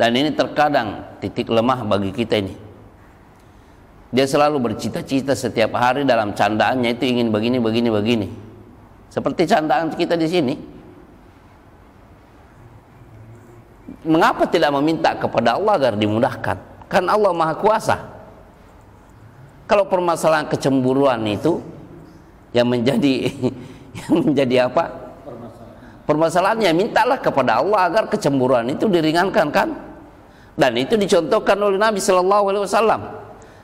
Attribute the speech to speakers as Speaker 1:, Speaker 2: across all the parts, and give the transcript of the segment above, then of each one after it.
Speaker 1: Dan ini terkadang titik lemah bagi kita ini. Dia selalu bercita-cita setiap hari dalam candaannya itu ingin begini, begini, begini. Seperti candaan kita di sini. Mengapa tidak meminta kepada Allah agar dimudahkan? Kan Allah Maha Kuasa. Kalau permasalahan kecemburuan itu yang menjadi apa? Permasalahannya mintalah kepada Allah agar kecemburuan itu diringankan, kan? Dan itu dicontohkan oleh Nabi Shallallahu Alaihi Wasallam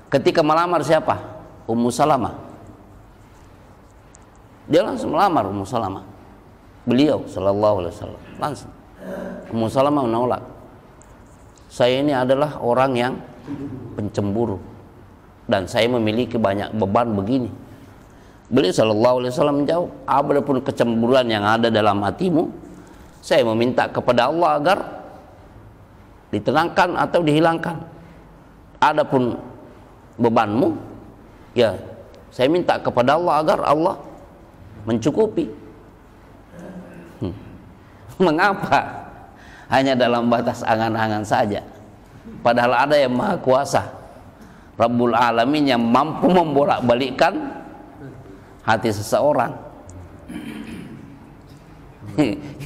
Speaker 1: ketika melamar siapa? Ummu Salamah. Dia langsung melamar Ummu Salamah. Beliau Shallallahu Alaihi Wasallam langsung. Ummu Salamah menolak. Saya ini adalah orang yang pencemburu dan saya memiliki banyak beban begini. Beliau Shallallahu Alaihi Wasallam menjawab, apapun kecemburuan yang ada dalam hatimu, saya meminta kepada Allah agar ditenangkan atau dihilangkan. Adapun bebanmu, ya saya minta kepada Allah agar Allah mencukupi. Mengapa hanya dalam batas angan-angan saja? Padahal ada yang Maha Kuasa, Rabbul Alamin, yang mampu membolak-balikkan hati seseorang.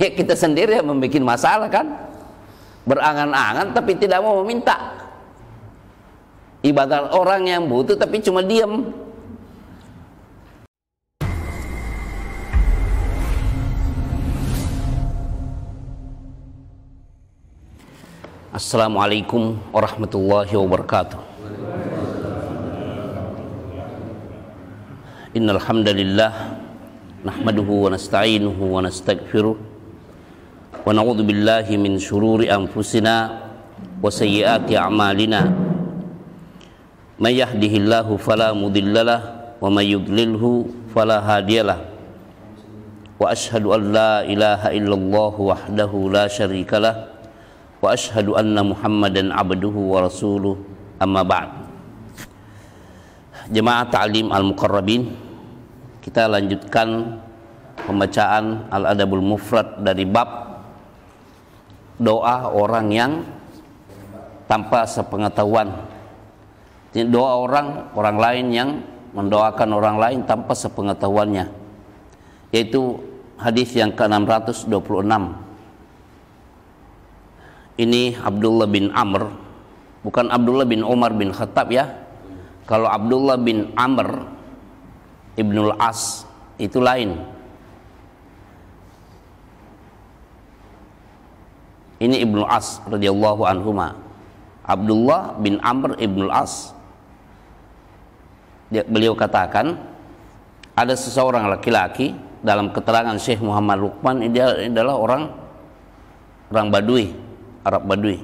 Speaker 1: Ya kita sendiri yang membuat masalah, kan? Berangan-angan tapi tidak mau meminta. Ibarat orang yang butuh tapi cuma diam. Assalamualaikum warahmatullahi wabarakatuh. Innal hamdalillah nahmaduhu wa nasta'inuhu wa nastaghfiruh wa na'udzu billahi min shururi anfusina wa sayyiati a'malina. May yahdihillahu fala mudhillalah wa may yudlilhu fala hadiyalah. Wa asyhadu an la ilaha illallah wahdahu la syarikalah wa asyhadu anna Muhammadan abduhu wa rasuluh, amma ba'd. Jemaah Ta'lim Al-Muqarrabin, kita lanjutkan pembacaan Al-Adabul Mufrad dari bab doa orang yang tanpa sepengetahuan. Doa orang lain yang mendoakan orang lain tanpa sepengetahuannya, yaitu hadis yang ke-626. Ini Abdullah bin Amr, bukan Abdullah bin Umar bin Khattab, ya. Kalau Abdullah bin Amr Ibnul As itu lain. Ini Ibnul As radhiyallahu anhuma. Abdullah bin Amr Ibnul As. Beliau katakan, ada seseorang laki-laki, dalam keterangan Syekh Muhammad Luqman, dia adalah orang Badui, Arab Badui,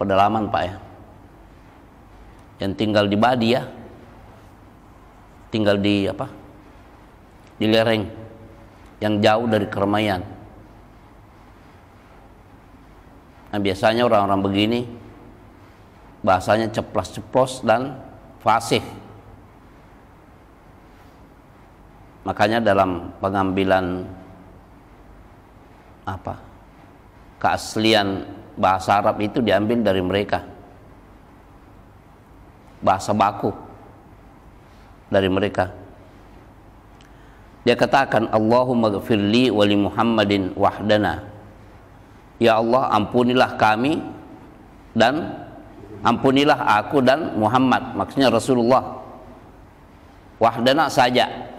Speaker 1: pedalaman, Pak, ya, yang tinggal di Badia, tinggal di di lereng yang jauh dari keramaian. Nah, biasanya orang-orang begini bahasanya ceplas-ceplos dan fasih. Makanya dalam pengambilan keaslian bahasa Arab itu diambil dari mereka, bahasa baku dari mereka. Dia katakan, Allahumma ghfirli wa li Muhammadin wahdana. Ya Allah, ampunilah kami dan ampunilah aku dan Muhammad, maksudnya Rasulullah. Wahdana saja.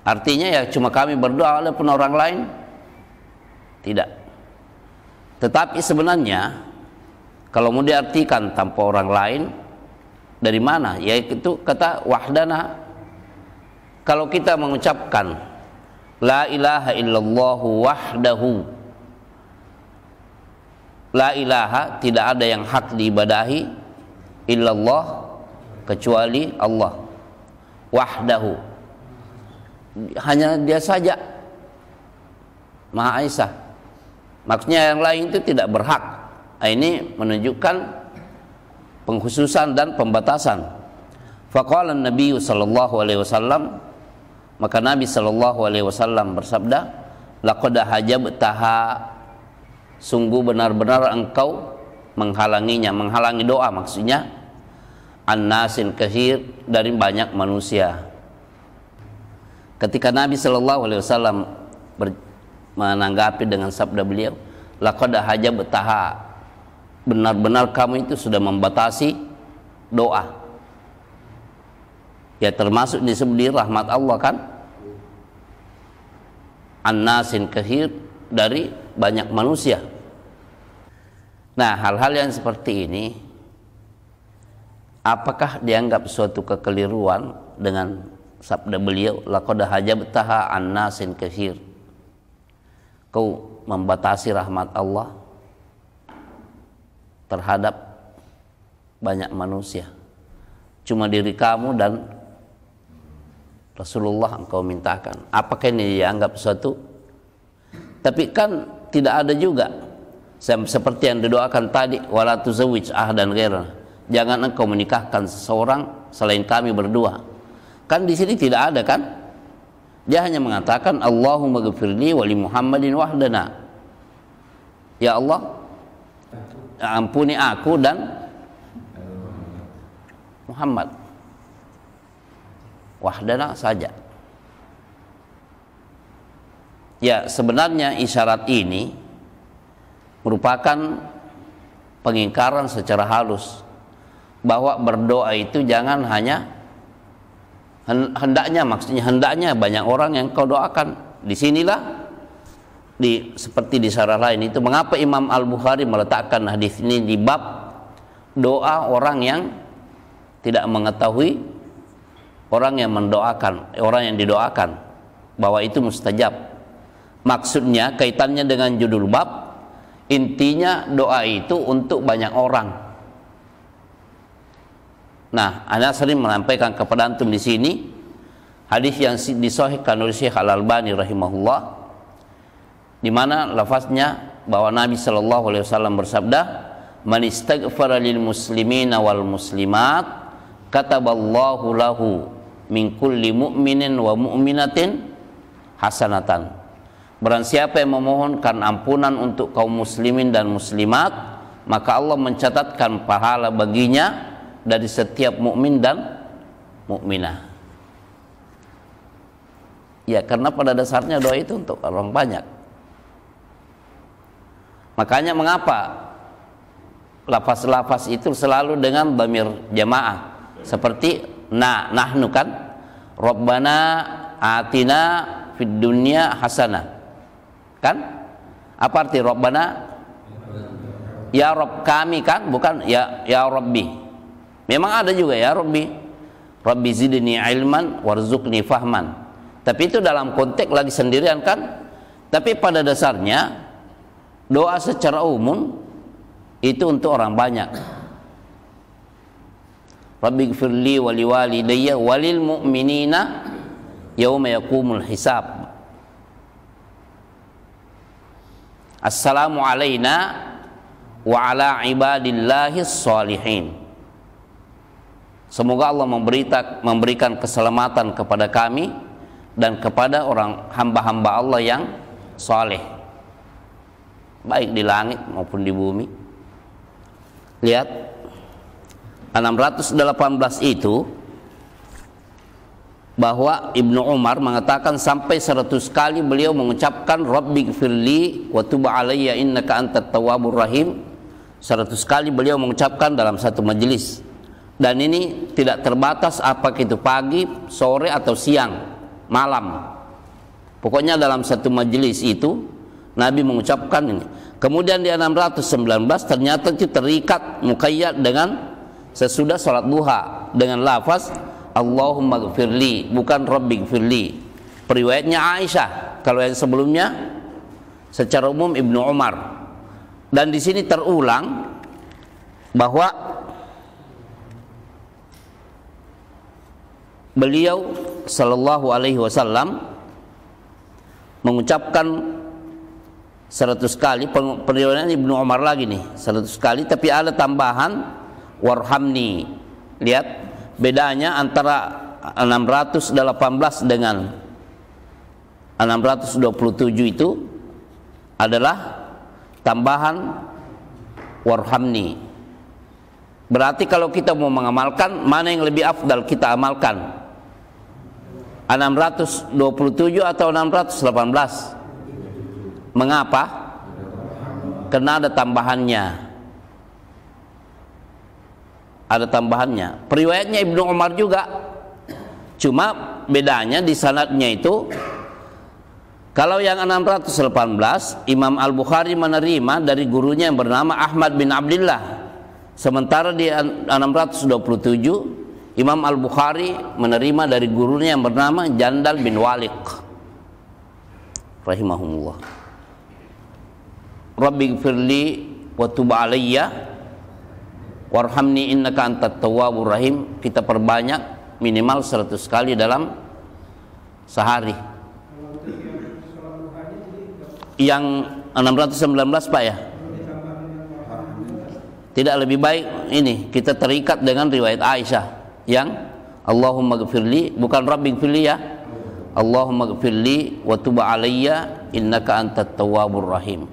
Speaker 1: Artinya ya cuma kami berdoa, walaupun orang lain tidak. Tetapi sebenarnya kalau mau diartikan tanpa orang lain, dari mana? Yaitu kata wahdana. Kalau kita mengucapkan la ilaha illallah wahdahu, la ilaha, tidak ada yang hak diibadahi, illallah, kecuali Allah, wahdahu, hanya dia saja, Maha Esa, maksudnya yang lain itu tidak berhak. Nah, ini menunjukkan pengkhususan dan pembatasan. Faqala Nabi sallallahu alaihi wasallam, maka Nabi sallallahu alaihi wasallam bersabda, laqad hajabtaha sungguh benar-benar engkau menghalanginya, menghalangi doa maksudnya, an-nasin kathir, dari banyak manusia. Ketika Nabi SAW menanggapi dengan sabda beliau, laqad hajabtaha, benar-benar kamu itu sudah membatasi doa. Ya termasuk disebut rahmat Allah kan, an-nasin kathir, dari banyak manusia. Nah, hal-hal yang seperti ini apakah dianggap suatu kekeliruan dengan sabda beliau, laqad hajabtaha an-nasin kathir, kau membatasi rahmat Allah terhadap banyak manusia, cuma diri kamu dan Rasulullah engkau mintakan. Apakah ini dianggap suatu? Tapi kan tidak ada juga seperti yang didoakan tadi, wala tuzawwij ahdan ghairana, jangan engkau menikahkan seseorang selain kami berdua. Kan di sini tidak ada kan? Dia hanya mengatakan Allahumma ghfirli wa li Muhammadin wahdana. Ya Allah, ampuni aku dan Muhammad. Wahdana saja. Ya, sebenarnya isyarat ini merupakan pengingkaran secara halus bahwa berdoa itu jangan hanya maksudnya hendaknya banyak orang yang kau doakan. Disinilah seperti di syarah lain itu mengapa Imam Al-Bukhari meletakkan hadis ini di bab doa orang yang tidak mengetahui, orang yang mendoakan, orang yang didoakan, bahwa itu mustajab. Maksudnya kaitannya dengan judul bab, intinya doa itu untuk banyak orang. Nah, Anda sering menyampaikan kepada antum di sini hadis yang disahihkan oleh Syekh Al-Albani rahimahullah, di mana lafaznya bahwa Nabi SAW bersabda, man istaghfara lil muslimina wal muslimat kataballahu lahu min kulli mu'minin wa mu'minatin hasanatan. Barang siapa yang memohonkan ampunan untuk kaum muslimin dan muslimat, maka Allah mencatatkan pahala baginya dari setiap mukmin dan mukminah. Ya, karena pada dasarnya doa itu untuk orang banyak. Makanya mengapa lafaz-lafaz itu selalu dengan dhamir jamaah, seperti nahnu kan, Rabbana atina fid dunya hasanah. Kan? Apa arti Rabbana? Ya Rabb kami kan, bukan ya Rabbi. Memang ada juga ya Rabbi. Rabbi zidni ilman warzuqni fahman. Tapi itu dalam konteks lagi sendirian kan? Tapi pada dasarnya doa secara umum itu untuk orang banyak. Rabbi gfirli wa liwalidayya walil mu'minina yauma yaqumul hisab. Assalamu alayna wa ala ibadillahis salihin. Semoga Allah memberikan keselamatan kepada kami dan kepada orang hamba-hamba Allah yang saleh, baik di langit maupun di bumi. Lihat 618 itu bahwa Ibnu Umar mengatakan sampai 100 kali beliau mengucapkan Rabbighfirli wa tub alayya innaka antat tawwabur rahim. 100 kali beliau mengucapkan dalam satu majelis. Dan ini tidak terbatas apakah itu pagi, sore atau siang, malam. Pokoknya dalam satu majelis itu Nabi mengucapkan ini. Kemudian di 619 ternyata itu terikat muqayyad dengan sesudah salat duha dengan lafaz Allahumma gfirli, bukan Rabbi gfirli. Periwayatnya Aisyah. Kalau yang sebelumnya secara umum Ibnu Umar. Dan di sini terulang bahwa beliau sallallahu alaihi wasallam mengucapkan 100 kali. Periwayat Ibnu Umar lagi nih 100 kali, tapi ada tambahan warhamni. Lihat bedanya antara 618 dengan 627 itu adalah tambahan warhamni. Berarti kalau kita mau mengamalkan, mana yang lebih afdal kita amalkan? 627 atau 618? Mengapa? Karena ada tambahannya. Ada tambahannya. Periwayatnya Ibnu Umar juga. Cuma bedanya di sanadnya itu, kalau yang 618 Imam Al-Bukhari menerima dari gurunya yang bernama Ahmad bin Abdillah. Sementara di 627 Imam Al-Bukhari menerima dari gurunya yang bernama Jandal bin Waliq rahimahumullah. Rabbighfirli wa tub alayya warhamni innaka antat tawwabur rahim. Kita perbanyak minimal 100 kali dalam sehari. Yang 619 Pak ya? Tidak lebih baik ini kita terikat dengan riwayat Aisyah yang Allahumma gfirli, bukan Rabbighfirli ya, Allahumma gfirli wa tub alayya innaka antat tawwabur rahim.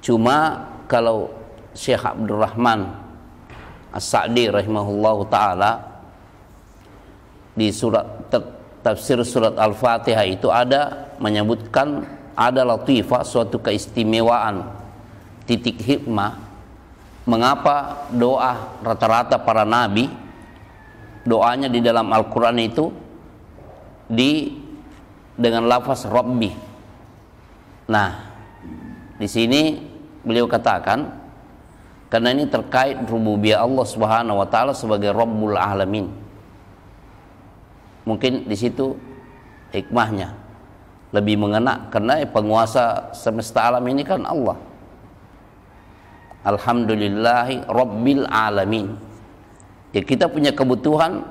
Speaker 1: Cuma kalau Syekh Abdurrahman As-Sa'di rahimahullahu ta'ala di surat tafsir surat Al-Fatihah itu ada menyebutkan ada latifah, suatu keistimewaan, titik hikmah. Mengapa doa rata-rata para nabi doanya di dalam Al-Quran itu dengan lafaz Rabbi. Nah, di sini beliau katakan karena ini terkait rububiyah Allah Subhanahu wa taala sebagai Rabbul Alamin. Mungkin di situ hikmahnya lebih mengena karena penguasa semesta alam ini kan Allah. Alhamdulillahi Rabbil Alamin. Ya, kita punya kebutuhan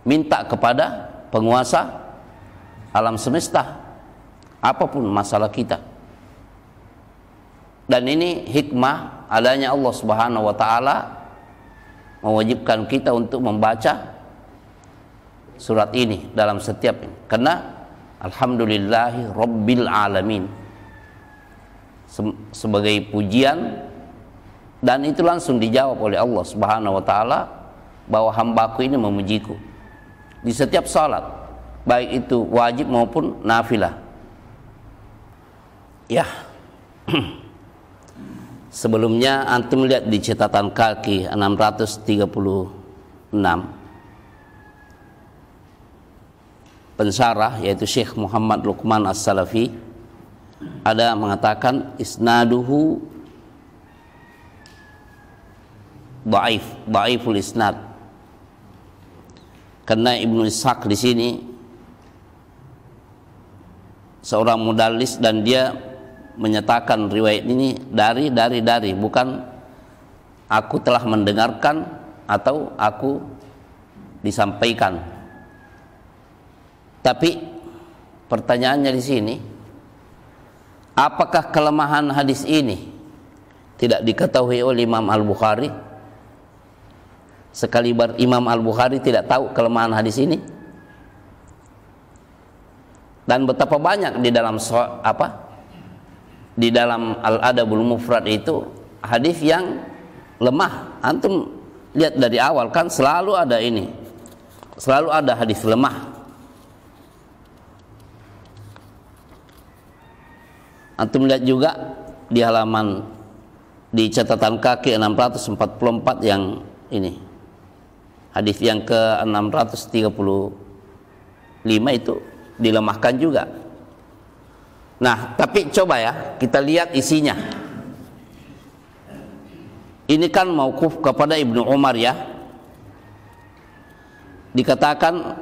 Speaker 1: minta kepada penguasa alam semesta apapun masalah kita. Dan ini hikmah adanya Allah Subhanahu wa taala mewajibkan kita untuk membaca surat ini dalam setiap ini. Karena Alhamdulillahi Rabbil Alamin sebagai pujian. Dan itu langsung dijawab oleh Allah Subhanahu wa taala bahwa hambaku ini memujiku di setiap salat, baik itu wajib maupun nafilah. Ya. Sebelumnya antum lihat di catatan kaki 636 pensarah yaitu Syekh Muhammad Luqman As-Salafi ada mengatakan isnaduhu dhaiful isnad. Karena Ibnu Ishaq di sini seorang mudallis dan dia menyatakan riwayat ini dari bukan aku telah mendengarkan atau aku disampaikan. Tapi pertanyaannya di sini, apakah kelemahan hadis ini tidak diketahui oleh Imam Al-Bukhari? Sekali Imam Al-Bukhari tidak tahu kelemahan hadis ini. Dan betapa banyak di dalam di dalam Al-Adabul Mufrad itu hadis yang lemah. Antum lihat dari awal kan selalu ada ini. Selalu ada hadis lemah. Antum lihat juga di halaman di catatan kaki 644 yang ini. Hadis yang ke 635 itu dilemahkan juga. Nah, tapi coba ya kita lihat isinya. Ini kan mauquf kepada Ibnu Umar ya. Dikatakan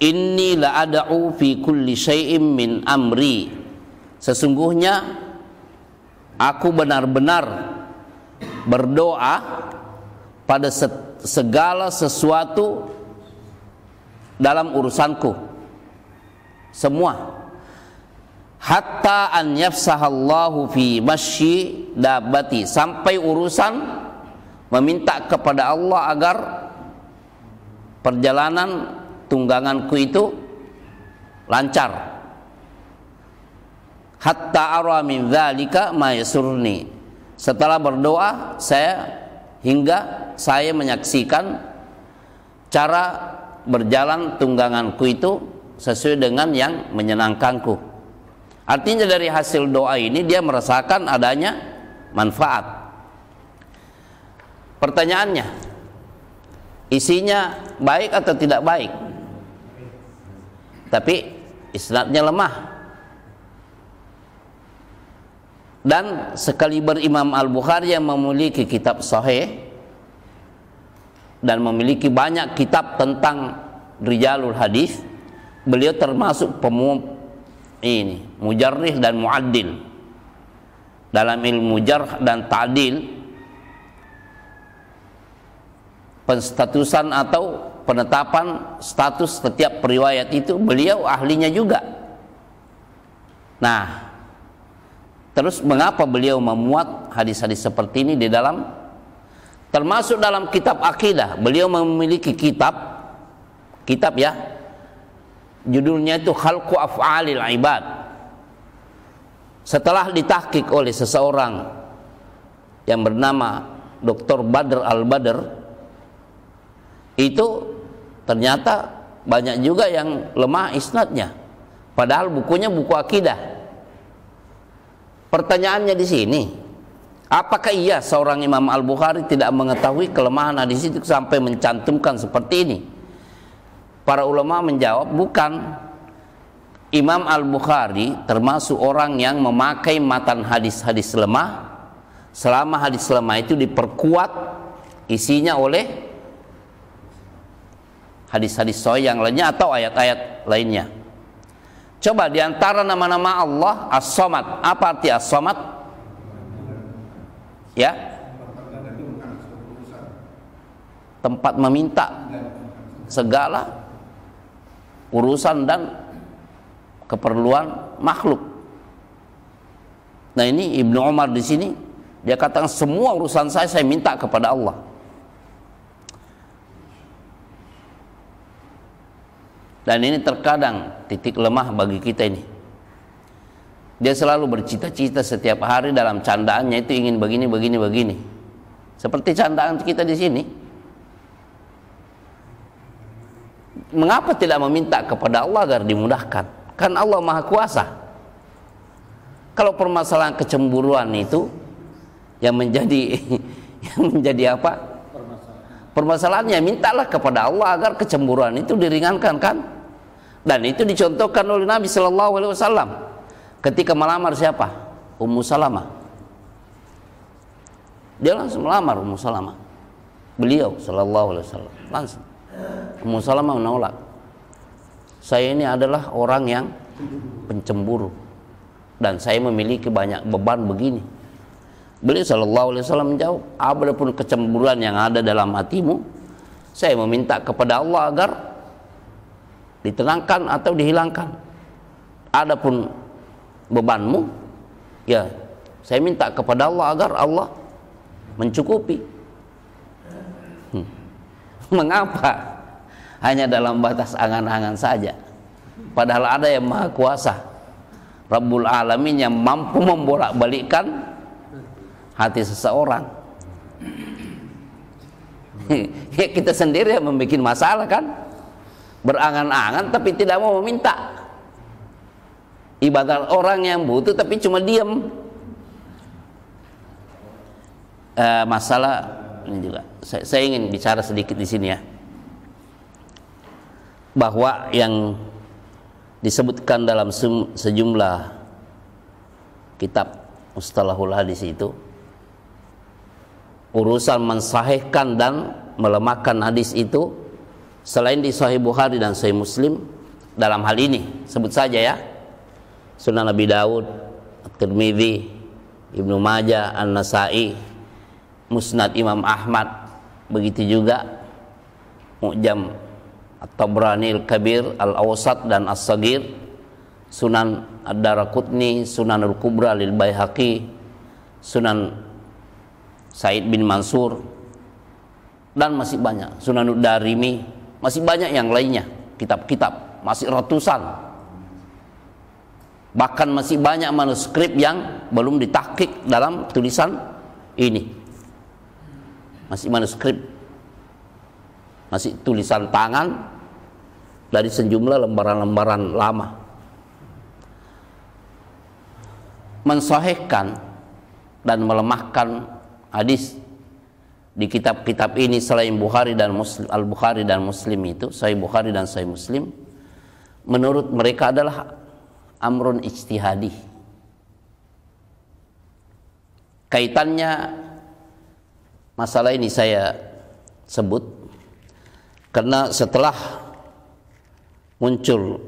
Speaker 1: inni la ad'u fi kulli syai'in min amri. Sesungguhnya aku benar-benar berdoa pada segala sesuatu dalam urusanku semua, hatta an yafsahallahu fi masyi dabbati, sampai urusan meminta kepada Allah agar perjalanan tungganganku itu lancar. hatta ara min dzalika ma yasurni. Setelah berdoa hingga saya menyaksikan cara berjalan tungganganku itu sesuai dengan yang menyenangkanku. Artinya dari hasil doa ini dia merasakan adanya manfaat. Pertanyaannya, isinya baik atau tidak baik? Tapi isnadnya lemah. Dan sekali Imam Al-Bukhari yang memiliki kitab sahih dan memiliki banyak kitab tentang rijalul hadis, beliau termasuk mujarrih dan muaddil. Dalam ilmu jarh dan ta'dil, penstatusan atau penetapan status setiap periwayat itu beliau ahlinya juga. Nah, terus mengapa beliau memuat hadis-hadis seperti ini di dalam, termasuk dalam kitab akidah? Beliau memiliki kitab ya, judulnya itu Khalqu Af'alil Ibad. Setelah ditahqiq oleh seseorang yang bernama Dr. Badr Al-Badr, itu ternyata banyak juga yang lemah isnadnya, padahal bukunya buku akidah. Pertanyaannya di sini, apakah iya seorang Imam Al-Bukhari tidak mengetahui kelemahan hadis itu sampai mencantumkan seperti ini? Para ulama menjawab, bukan. Imam Al-Bukhari termasuk orang yang memakai matan hadis-hadis lemah selama hadis lemah itu diperkuat isinya oleh hadis-hadis sahih yang lainnya atau ayat-ayat lainnya. Coba diantara nama-nama Allah As-Samad, apa arti As-Samad? Ya, tempat meminta segala urusan dan keperluan makhluk. Nah, ini Ibnu Umar di sini dia katakan semua urusan saya minta kepada Allah. Dan ini terkadang titik lemah bagi kita ini. Dia selalu bercita-cita setiap hari dalam candaannya itu ingin begini. Seperti candaan kita di sini. Mengapa tidak meminta kepada Allah agar dimudahkan? Kan Allah Maha Kuasa. Kalau permasalahan kecemburuan itu yang menjadi apa? Permasalahannya mintalah kepada Allah agar kecemburuan itu diringankan, kan? Dan itu dicontohkan oleh Nabi Shallallahu Alaihi Wasallam ketika melamar siapa? Ummu Salamah. Dia langsung melamar Ummu Salamah. Beliau Shallallahu Alaihi Wasallam langsung. Ummu Salamah menolak. Saya ini adalah orang yang pencemburu dan saya memiliki banyak beban begini. Beliau Shallallahu Alaihi Wasallam menjawab, apapun kecemburuan yang ada dalam hatimu, saya meminta kepada Allah agar ditenangkan atau dihilangkan. Adapun bebanmu, ya saya minta kepada Allah agar Allah mencukupi. Mengapa hanya dalam batas angan-angan saja? Padahal ada yang Maha Kuasa, Rabbul Alamin, yang mampu membolak-balikkan hati seseorang. Ya, kita sendiri yang membuat masalah, kan? Berangan-angan tapi tidak mau meminta. Ibarat orang yang butuh tapi cuma diam. Masalah ini juga saya ingin bicara sedikit di sini ya, bahwa yang disebutkan dalam sejumlah kitab mustalahul hadis itu, urusan mensahihkan dan melemahkan hadis itu selain di Sahih Bukhari dan Sahih Muslim, dalam hal ini sebut saja ya, Sunan Abi Dawud, At-Tirmidzi, Ibnu Majah, An-Nasai, Musnad Imam Ahmad, begitu juga Mu'jam At-Tabrani Al-Kabir, Al-Awsat dan As-Saghir, Sunan Ad-Daraqutni, Sunan Al-Kubra lil Baihaqi, Sunan Said bin Mansur, dan masih banyak, Sunan Ad-Darimi, masih banyak yang lainnya, kitab-kitab, masih ratusan. Bahkan masih banyak manuskrip yang belum ditahqiq dalam tulisan ini. Masih manuskrip, masih tulisan tangan dari sejumlah lembaran-lembaran lama. Mensahihkan dan melemahkan hadis di kitab-kitab ini selain Bukhari dan Muslim, Al-Bukhari dan Muslim itu, Sahih Bukhari dan Sahih Muslim, menurut mereka adalah amrun ijtihadi. Kaitannya masalah ini saya sebut karena setelah muncul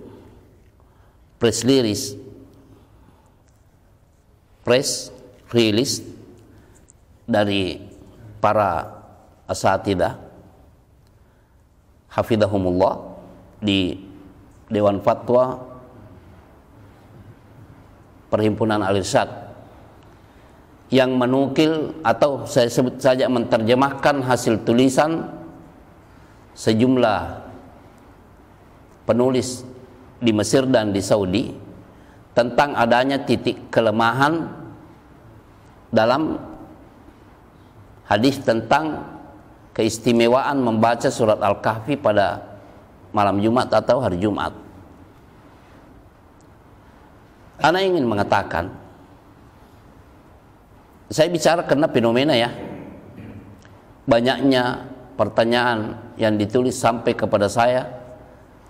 Speaker 1: press release dari para asatidah hafidhahumullah di Dewan Fatwa Perhimpunan Al-Irsyad yang menukil atau saya sebut saja menerjemahkan hasil tulisan sejumlah penulis di Mesir dan di Saudi tentang adanya titik kelemahan dalam hadis tentang keistimewaan membaca surat Al-Kahfi pada malam Jumat atau hari Jumat. Ana ingin mengatakan, saya bicara karena fenomena ya, banyaknya pertanyaan yang ditulis sampai kepada saya,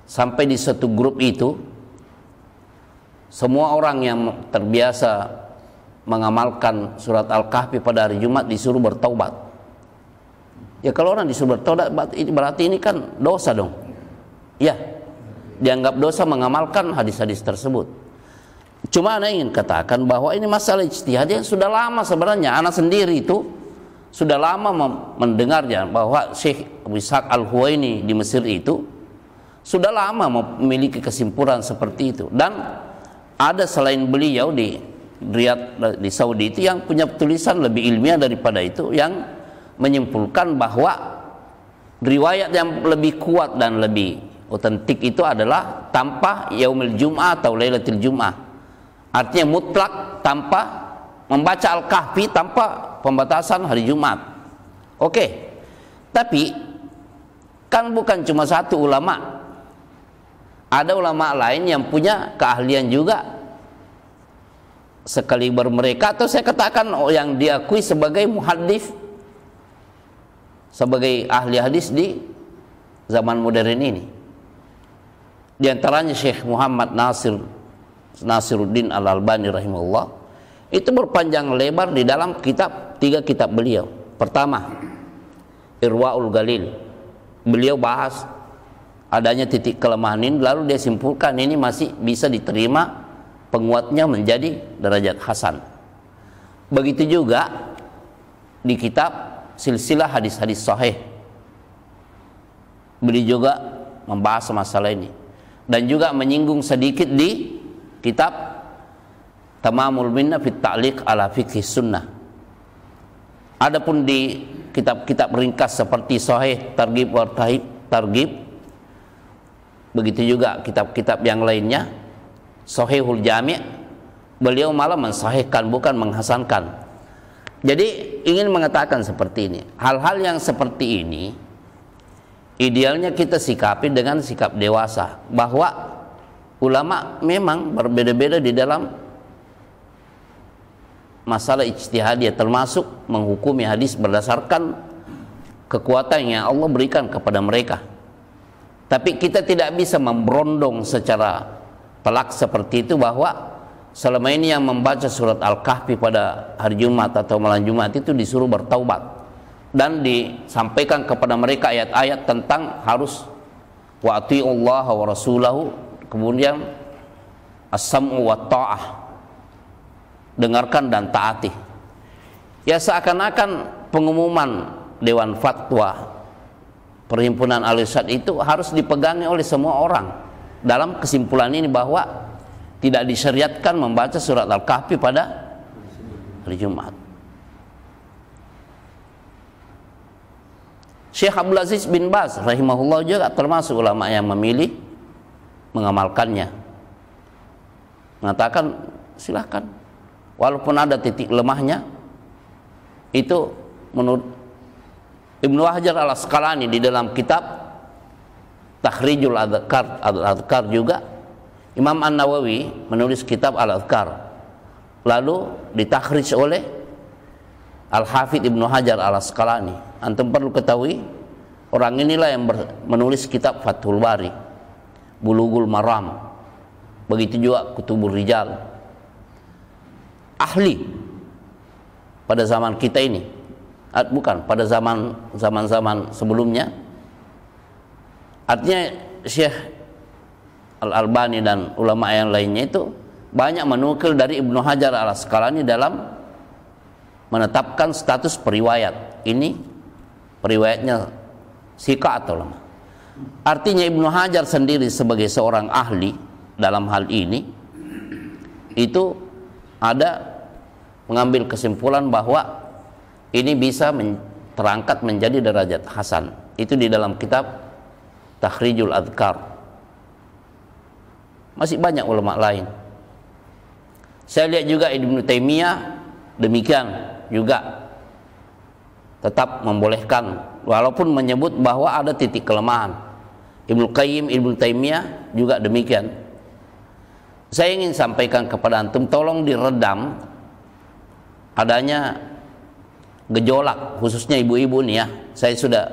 Speaker 1: sampai di satu grup itu, semua orang yang terbiasa mengamalkan surat Al-Kahfi pada hari Jumat disuruh bertaubat. Ya kalau orang disuruh bertaubat berarti ini kan dosa dong. Ya, dianggap dosa mengamalkan hadis-hadis tersebut. Cuma ana ingin katakan bahwa ini masalah ijtihad yang sudah lama sebenarnya. Ana sendiri itu sudah lama mendengarnya bahwa Syekh Abu Ishaq Al-Huwaini di Mesir itu sudah lama memiliki kesimpulan seperti itu. Dan ada selain beliau di Riyadh di Saudi itu yang punya tulisan lebih ilmiah daripada itu, yang menyimpulkan bahwa riwayat yang lebih kuat dan lebih otentik itu adalah tanpa yaumil Jum'ah atau Lailatul Jum'ah. Artinya mutlak tanpa membaca Al-Kahfi, tanpa pembatasan hari Jumat. Oke. Tapi kan bukan cuma satu ulama. Ada ulama lain yang punya keahlian juga sekaliber mereka, atau saya katakan yang diakui sebagai muhaddits, sebagai ahli hadis di zaman modern ini. Di antaranya Syekh Muhammad Nasiruddin Al-Albani rahimahullah, itu berpanjang lebar di dalam tiga kitab beliau. Pertama, Irwaul Galil, beliau bahas adanya titik kelemahan ini, lalu dia simpulkan ini masih bisa diterima, penguatnya menjadi derajat hasan. Begitu juga di kitab Silsilah Hadis-Hadis Sahih, beliau juga membahas masalah ini, dan juga menyinggung sedikit di kitab Tamamul Minnah fit Ta'liq ala Fiqh Sunnah. Adapun di kitab-kitab ringkas seperti Sahih Targhib wa Targhib, begitu juga kitab-kitab yang lainnya, Sahihul Jami', beliau malah mensahihkan bukan menghasankan. Jadi ingin mengatakan seperti ini, hal-hal yang seperti ini idealnya kita sikapi dengan sikap dewasa, bahwa ulama memang berbeda-beda di dalam masalah ijtihadiyah, termasuk menghukumi hadis berdasarkan kekuatan yang Allah berikan kepada mereka. Tapi kita tidak bisa memberondong secara telak seperti itu, bahwa selama ini yang membaca surat Al-Kahfi pada hari Jumat atau malam Jumat itu disuruh bertaubat, dan disampaikan kepada mereka ayat-ayat tentang harus wa ati'ullaha wa rasulahu, kemudian as-sam'u wa ta'ah, dengarkan dan taati. Ya seakan-akan pengumuman Dewan Fatwa Perhimpunan Al-Irsyad itu harus dipegangi oleh semua orang. Dalam kesimpulan ini bahwa tidak disyariatkan membaca surat Al-Kahfi pada hari Jumat. Syekh Abdul Aziz bin Baz rahimahullah juga termasuk ulama yang memilih mengamalkannya. mengatakan silahkan, walaupun ada titik lemahnya. Itu menurut Ibnu Hajar al-Asqalani di dalam kitab Takhrijul Adhkar juga. Imam An-Nawawi menulis kitab Al-Adhkar, lalu ditakhrij oleh Al-Hafidh Ibnu Hajar al-Asqalani. Antum perlu ketahui, orang inilah yang menulis kitab Fathul Bari, Bulughul Maram, begitu juga Kutubur Rijal. Ahli pada zaman kita ini, bukan pada zaman sebelumnya. Artinya Syekh Al-Albani dan ulama yang lainnya itu banyak menukil dari Ibnu Hajar al-Asqalani dalam menetapkan status periwayat. Ini periwayatnya sika atau lemah. Artinya Ibnu Hajar sendiri sebagai seorang ahli dalam hal ini itu ada mengambil kesimpulan bahwa ini bisa terangkat menjadi derajat hasan. Itu di dalam kitab Takhrijul Adhkar. Masih banyak ulama lain. Saya lihat juga Ibnu Taimiyah demikian juga, tetap membolehkan walaupun menyebut bahwa ada titik kelemahan. Ibnu Qayyim, Ibnu Taimiyah juga demikian. Saya ingin sampaikan kepada antum, tolong diredam adanya gejolak, khususnya ibu-ibu nih ya. Saya sudah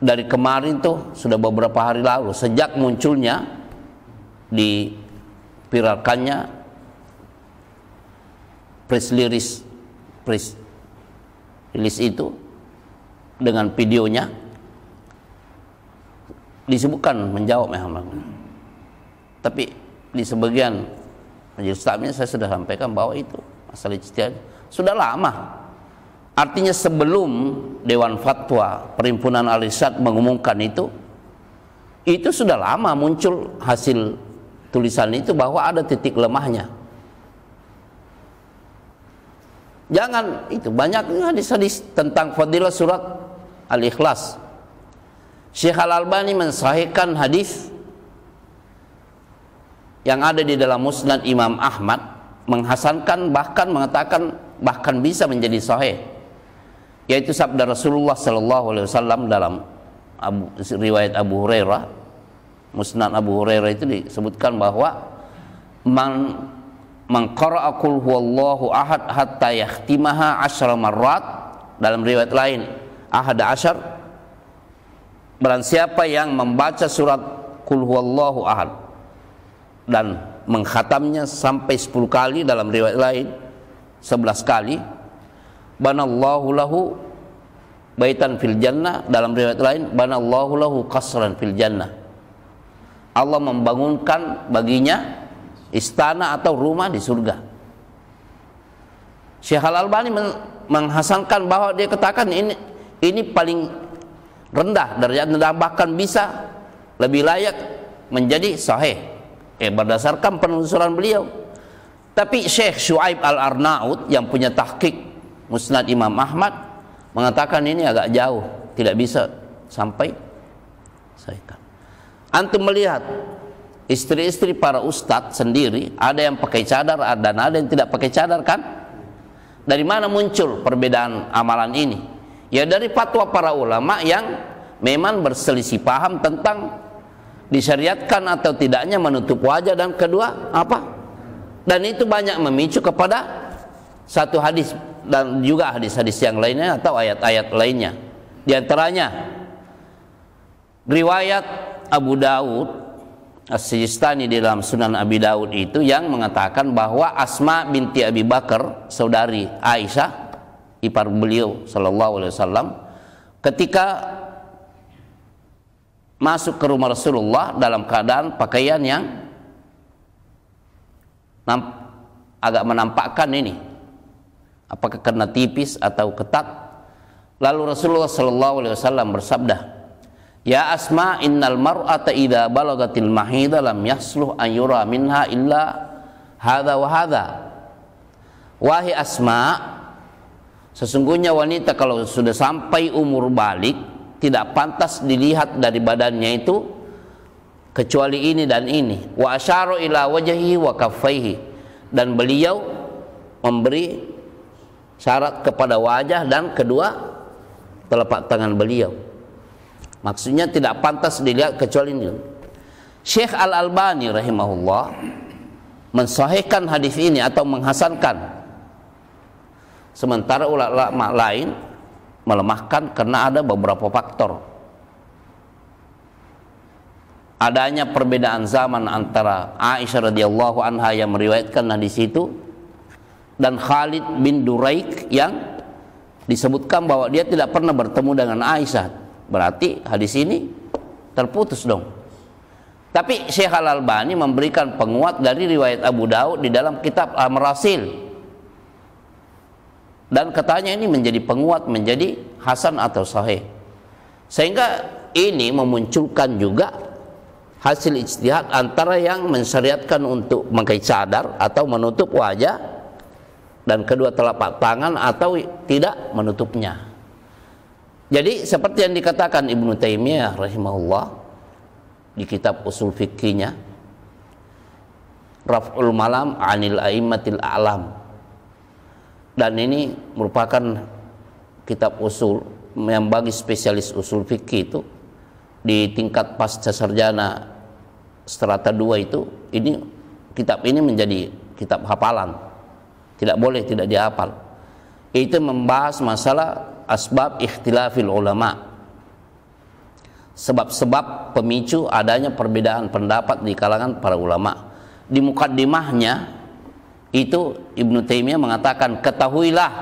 Speaker 1: dari kemarin tuh, sudah beberapa hari lalu, sejak munculnya dipiralkannya press release itu dengan videonya, disebutkan menjawab Muhammad. Tapi di sebagian majelis taklim saya sudah sampaikan bahwa itu masalah ijtihad sudah lama. Artinya sebelum Dewan Fatwa Perhimpunan Al-Irsyad mengumumkan itu sudah lama muncul hasil tulisan itu bahwa ada titik lemahnya. Jangan itu, banyak hadis-hadis tentang fadilah surat Al-Ikhlas. Syekh Al-Albani mensahihkan hadis yang ada di dalam Musnad Imam Ahmad, menghasankan, bahkan mengatakan bahkan bisa menjadi sahih, yaitu sabda Rasulullah sallallahu alaihi wasallam dalam riwayat Abu Hurairah, Musnad Abu Hurairah itu disebutkan bahwa man qara'a qul huwallahu ahad hatta yakhtimaha 10 marrat, dalam riwayat lain ahad asyar, barang siapa yang membaca surat qul huwallahu ahad dan mengkhatamnya sampai 10 kali, dalam riwayat lain 11 kali, banallahu lahu baitan fil jannah, dalam riwayat lain banallahu lahu qasran fil jannah, Allah membangunkan baginya istana atau rumah di surga. Syekh Al-Albani menghasankan bahwa dia katakan ini paling rendah derajatnya, bahkan bisa lebih layak menjadi sahih berdasarkan penelusuran beliau. Tapi Syekh Syuaib Al-Arnaud yang punya tahqiq Musnad Imam Ahmad mengatakan ini agak jauh, tidak bisa sampai sahihkan. Antum melihat istri-istri para ustadz sendiri, ada yang pakai cadar dan ada yang tidak pakai cadar kan? Dari mana muncul perbedaan amalan ini? Ya dari fatwa para ulama yang memang berselisih paham tentang disyariatkan atau tidaknya menutup wajah, dan kedua apa? Dan itu banyak memicu kepada satu hadis dan juga hadis-hadis yang lainnya atau ayat-ayat lainnya. Di antaranya riwayat Abu Daud As-Sijistani di dalam Sunan Abi Daud itu yang mengatakan bahwa Asma binti Abi Bakar, saudari Aisyah, ipar beliau sallallahu alaihi wasallam, ketika masuk ke rumah Rasulullah dalam keadaan pakaian yang agak menampakkan ini, apakah karena tipis atau ketat, lalu Rasulullah sallallahu alaihi wasallam bersabda, "Ya Asma, innal mar'ata idza balagatil mahida lam yasluh an yura minha illa hadza wa hadza." Wahai Asma, sesungguhnya wanita kalau sudah sampai umur balik tidak pantas dilihat dari badannya itu kecuali ini dan ini. Wa asyara ila wajhihi wa kaffaihi, dan beliau memberi syarat kepada wajah dan kedua telapak tangan beliau. Maksudnya tidak pantas dilihat kecuali ini. Syekh Al-Albani rahimahullah mensahihkan hadis ini atau menghasankan, sementara ulama lain melemahkan karena ada beberapa faktor. Adanya perbedaan zaman antara Aisyah radhiyallahu anha yang meriwayatkan hadis itu dan Khalid bin Duraik yang disebutkan bahwa dia tidak pernah bertemu dengan Aisyah. Berarti hadis ini terputus dong. Tapi Syekh Al-Albani memberikan penguat dari riwayat Abu Daud di dalam kitab Al-Marasil, dan katanya ini menjadi penguat, menjadi hasan atau sahih. Sehingga ini memunculkan juga hasil ijtihad antara yang mensyariatkan untuk memakai cadar atau menutup wajah dan kedua telapak tangan atau tidak menutupnya. Jadi seperti yang dikatakan Ibnu Taimiyah rahimahullah di kitab usul fikihnya, Raf'ul Malam 'anil a'immatil a'lam, dan ini merupakan kitab usul yang bagi spesialis usul fikih itu di tingkat pasca sarjana strata 2 itu, ini kitab ini menjadi kitab hafalan, tidak boleh tidak dihafal. Itu membahas masalah asbab ikhtilafil ulama, sebab-sebab pemicu adanya perbedaan pendapat di kalangan para ulama. Di mukaddimahnya itu Ibnu Taimiyah mengatakan, ketahuilah,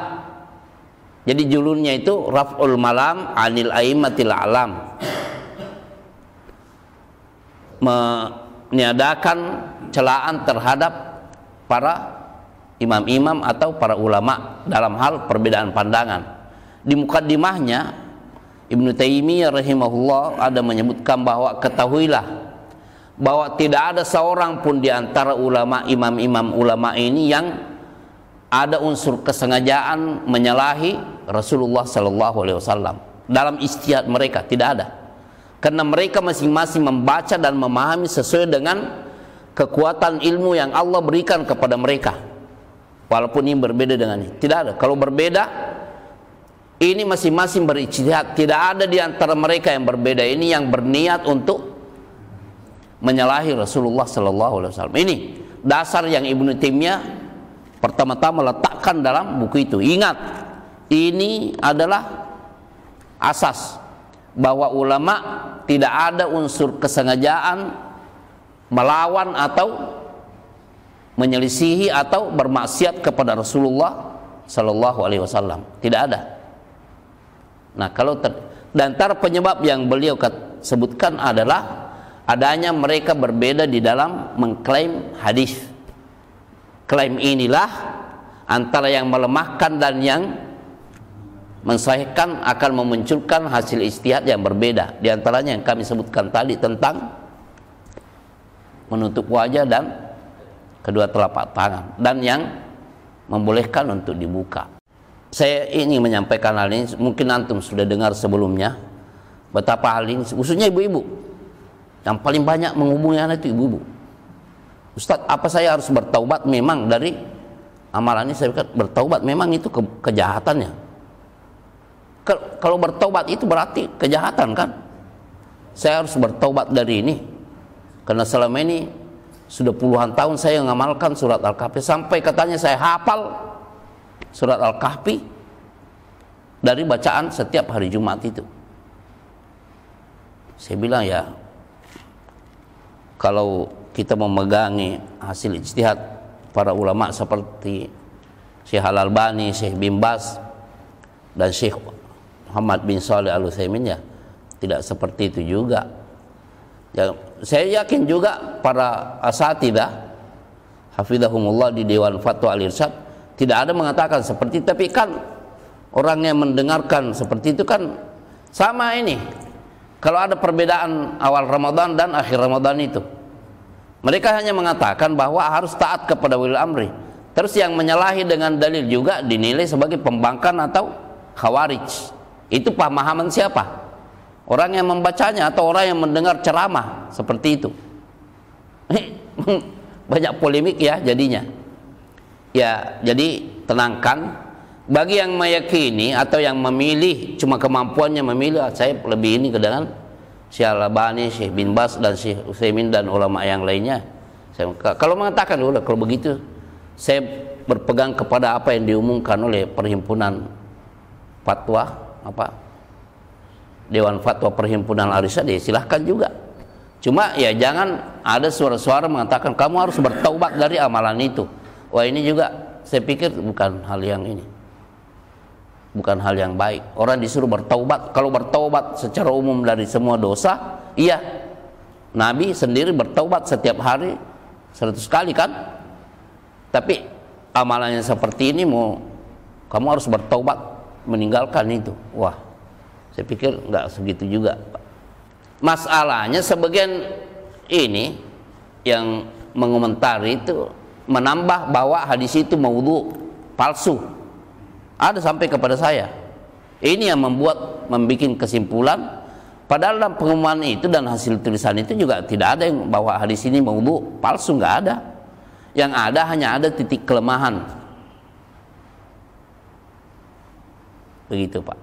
Speaker 1: jadi judulnya itu Raf'ul Malam 'anil a'immatil a'lam, meniadakan celaan terhadap para imam-imam atau para ulama dalam hal perbedaan pandangan. Di mukaddimahnya Ibnu Taimiyah rahimahullah ada menyebutkan bahwa ketahuilah bahwa tidak ada seorang pun di antara ulama, imam-imam ulama ini yang ada unsur kesengajaan menyalahi Rasulullah sallallahu alaihi wasallam dalam ijtihad mereka, tidak ada. Karena mereka masing-masing membaca dan memahami sesuai dengan kekuatan ilmu yang Allah berikan kepada mereka. Walaupun ini berbeda dengan ini, tidak ada. Kalau berbeda, ini masing-masing berijtihad. Tidak ada di antara mereka yang berbeda ini yang berniat untuk menyalahi Rasulullah sallallahu alaihi wasallam. Ini dasar yang Ibnu Taimiyah pertama-tama letakkan dalam buku itu. Ingat, ini adalah asas bahwa ulama tidak ada unsur kesengajaan melawan atau menyelisihi atau bermaksiat kepada Rasulullah sallallahu alaihi wasallam. Tidak ada. Nah, kalau dan antara penyebab yang beliau sebutkan adalah adanya mereka berbeda di dalam mengklaim hadis. Klaim inilah antara yang melemahkan dan yang mensahihkan akan memunculkan hasil ijtihad yang berbeda. Di antaranya yang kami sebutkan tadi tentang menutup wajah dan kedua telapak tangan, dan yang membolehkan untuk dibuka. Saya ingin menyampaikan hal ini, mungkin antum sudah dengar sebelumnya betapa hal ini, khususnya ibu-ibu yang paling banyak menghubungi anak itu ibu-ibu. Ustadz, apa saya harus bertaubat memang dari amalan ini? Saya kata, bertaubat memang itu kejahatannya. Kalau bertaubat itu berarti kejahatan kan? Saya harus bertaubat dari ini karena selama ini sudah puluhan tahun saya mengamalkan surat Al-Kahfi, sampai katanya saya hafal surat Al-Kahfi dari bacaan setiap hari Jumat itu. Saya bilang, ya, kalau kita memegangi hasil ijtihad para ulama seperti Syekh Al-Albani, Syekh bin Baz, dan Syekh Muhammad bin Shalih Al-Utsaimin, ya tidak seperti itu juga. Ya, saya yakin juga para asatidzah hafizahumullah di Dewan Fatwa Al-Irsyad tidak ada mengatakan seperti itu. Tapi kan orang yang mendengarkan seperti itu kan sama ini. Kalau ada perbedaan awal Ramadan dan akhir Ramadan itu, mereka hanya mengatakan bahwa harus taat kepada ulil amri. Terus yang menyalahi dengan dalil juga dinilai sebagai pembangkang atau khawarij. Itu pemahaman siapa? Orang yang membacanya atau orang yang mendengar ceramah seperti itu? Banyak polemik ya jadinya. Ya, jadi tenangkan. Bagi yang meyakini atau yang memilih cuma kemampuannya memilih, saya lebih ini ke dengan Syekh Al-Albani, Syekh bin Baz dan Syekh Utsaimin dan ulama yang lainnya. Kalau mengatakan dulu, kalau begitu saya berpegang kepada apa yang diumumkan oleh Perhimpunan Fatwa Dewan Fatwa Perhimpunan Al-Irsyad, ya silahkan juga. Cuma ya jangan ada suara-suara mengatakan kamu harus bertaubat dari amalan itu. Wah, ini juga saya pikir bukan hal yang ini, bukan hal yang baik. Orang disuruh bertaubat. Kalau bertaubat secara umum dari semua dosa, iya, Nabi sendiri bertaubat setiap hari 100 kali kan. Tapi amalannya seperti ini, mau kamu harus bertaubat meninggalkan itu. Wah, saya pikir nggak segitu juga. Masalahnya sebagian ini yang mengomentari itu menambah bahwa hadis itu maudhu, palsu. Ada sampai kepada saya. Ini yang membuat kesimpulan. Padahal dalam pengumuman itu dan hasil tulisan itu juga tidak ada yang bahwa hadis ini maudhu, palsu, nggak ada. Yang ada hanya ada titik kelemahan. Begitu Pak.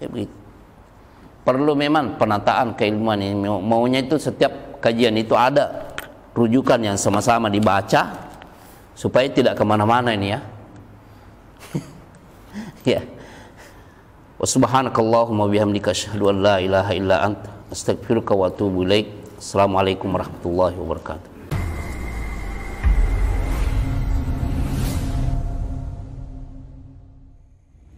Speaker 1: Ya, begitu. Perlu memang penataan keilmuan ini. Maunya itu setiap kajian itu ada rujukan yang sama-sama dibaca supaya tidak kemana-mana ini ya. Ya. Wa subhanakallahumma bihamdika asyhadu an la ilaha illa anta astaghfiruka wa atubu ilaik. Assalamualaikum warahmatullahi wabarakatuh.